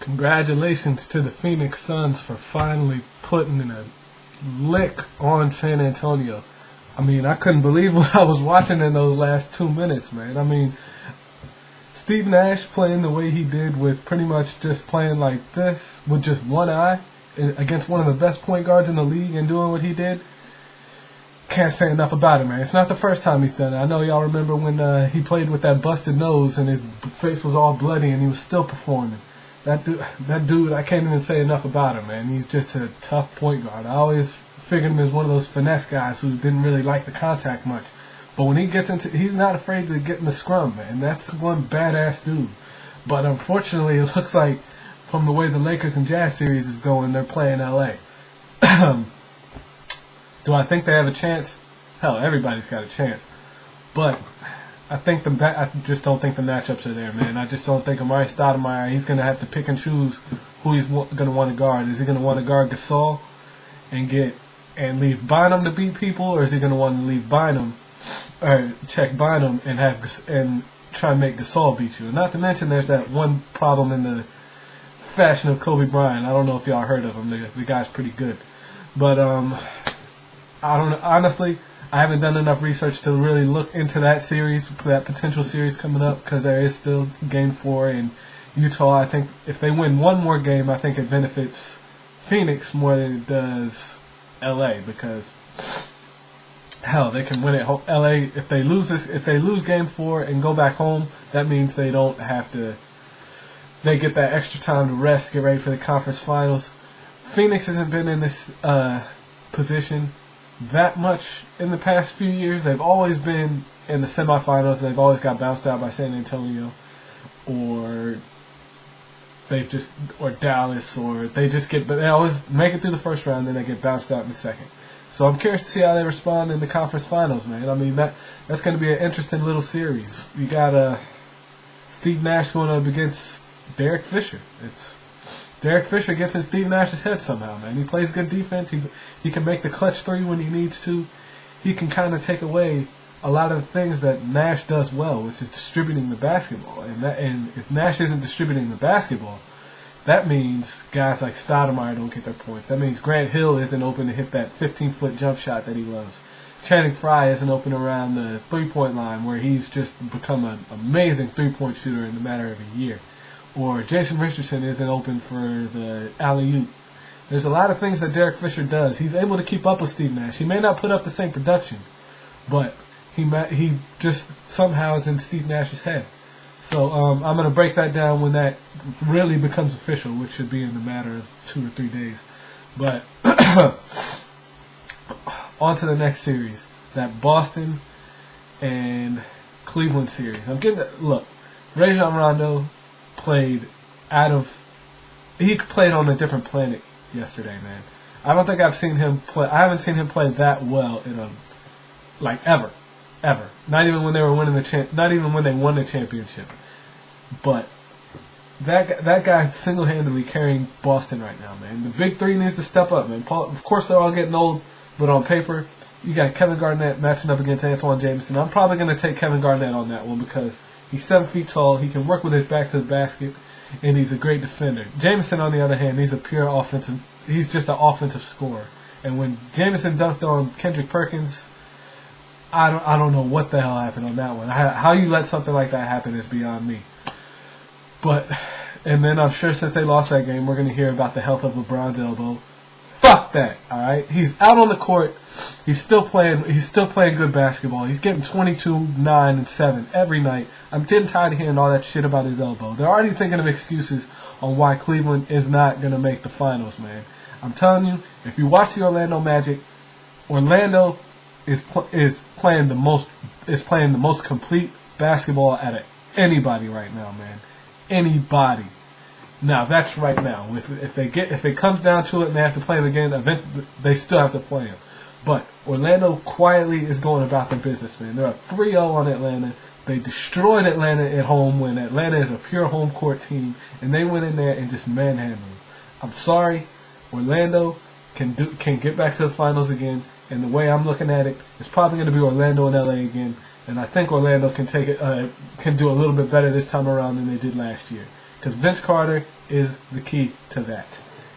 Congratulations to the Phoenix Suns for finally putting in a lick on San Antonio. I mean, I couldn't believe what I was watching in those last 2 minutes, man. I mean, Steve Nash playing the way he did with pretty much just playing like this with just one eye against one of the best point guards in the league and doing what he did. Can't say enough about it, man. It's not the first time he's done it. I know y'all remember when he played with that busted nose and his face was all bloody and he was still performing. That dude, I can't even say enough about him, man. He's just a tough point guard. I always figured him as one of those finesse guys who didn't really like the contact much. But when he gets into, he's not afraid to get in the scrum, man. That's one badass dude. But unfortunately, it looks like from the way the Lakers and Jazz series is going, they're playing LA. Do I think they have a chance? Hell, everybody's got a chance. But I just don't think the matchups are there, man. I just don't think Amari Stoudemire, he's going to have to pick and choose who he's going to want to guard. Is he going to want to guard Gasol and leave Bynum to beat people, or is he going to want to leave Bynum or check Bynum and try and make Gasol beat you? And not to mention, there's that one problem in the fashion of Kobe Bryant. I don't know if y'all heard of him. The guy's pretty good, but I don't know. Honestly, I haven't done enough research to really look into that series, that potential series coming up, because there is still Game 4 in Utah. I think if they win one more game, I think it benefits Phoenix more than it does LA, because hell, they can win at home. LA, if they lose Game 4 and go back home, that means they don't have to. They get that extra time to rest, get ready for the conference finals. Phoenix hasn't been in this position that much in the past few years. They've always been in the semifinals. They've always got bounced out by San Antonio, or Dallas, or but they always make it through the first round, then they get bounced out in the second. So I'm curious to see how they respond in the conference finals, man. I mean, that's going to be an interesting little series. You got Steve Nash going up against Derek Fisher. Derek Fisher gets in Steve Nash's head somehow, man. He plays good defense. He can make the clutch three when he needs to. He can kind of take away a lot of the things that Nash does well, which is distributing the basketball. And if Nash isn't distributing the basketball, that means guys like Stoudemire don't get their points. That means Grant Hill isn't open to hit that 15-foot jump shot that he loves. Channing Frye isn't open around the three-point line, where he's just become an amazing three-point shooter in a matter of a year. Or Jason Richardson isn't open for the alley-oop. There's a lot of things that Derek Fisher does. He's able to keep up with Steve Nash. He may not put up the same production, but he just somehow is in Steve Nash's head. So I'm going to break that down when that really becomes official, which should be in a matter of 2 or 3 days. But on to the next series, that Boston and Cleveland series. Look, Rajon Rondo played on a different planet yesterday, man. I don't think I've seen him play. I haven't seen him play that well in ever. Not even when they were winning not even when they won the championship. But that guy's single-handedly carrying Boston right now, man. The big three needs to step up, man. Of course, they're all getting old, but on paper, you got Kevin Garnett matching up against Antoine Jameson. I'm probably going to take Kevin Garnett on that one because he's 7 feet tall. He can work with his back to the basket, and he's a great defender. Jameson, on the other hand, he's a pure offensive. He's just an offensive scorer. And when Jameson dunked on Kendrick Perkins, I don't know what the hell happened on that one. How you let something like that happen is beyond me. And then I'm sure since they lost that game, we're going to hear about the health of LeBron's elbow. Fuck that, all right? He's out on the court. He's still playing good basketball. He's getting 22, 9, and 7 every night. I'm getting tired of hearing all that shit about his elbow. They're already thinking of excuses on why Cleveland is not going to make the finals, man. I'm telling you, if you watch the Orlando Magic, Orlando is playing the most complete basketball out of anybody right now, man. Anybody. Now that's right now. If it comes down to it and they have to play him again, they still have to play him. But Orlando quietly is going about their business, man. They're up 3-0 on Atlanta. They destroyed Atlanta at home when Atlanta is a pure home court team, and they went in there and just manhandled them. I'm sorry, Orlando can get back to the finals again, and the way I'm looking at it, it's probably going to be Orlando and LA again, and I think Orlando can do a little bit better this time around than they did last year. because Vince Carter is the key to that,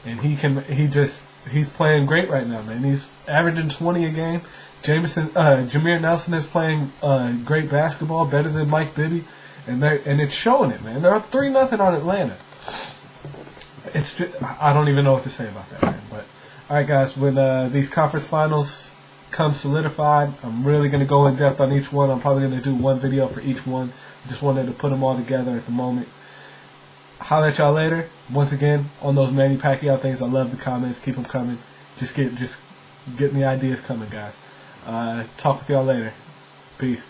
and he's playing great right now, man. He's averaging 20 a game. Jameer Nelson is playing great basketball, better than Mike Bibby, and it's showing it, man. They're up 3-0 on Atlanta. It's just, I don't even know what to say about that, man. But all right, guys, when these conference finals come solidified, I'm really going to go in depth on each one. I'm probably going to do one video for each one. Just wanted to put them all together at the moment. Holler at y'all later. Once again, on those Manny Pacquiao things, I love the comments. Keep them coming. Just getting the ideas coming, guys. Talk with y'all later. Peace.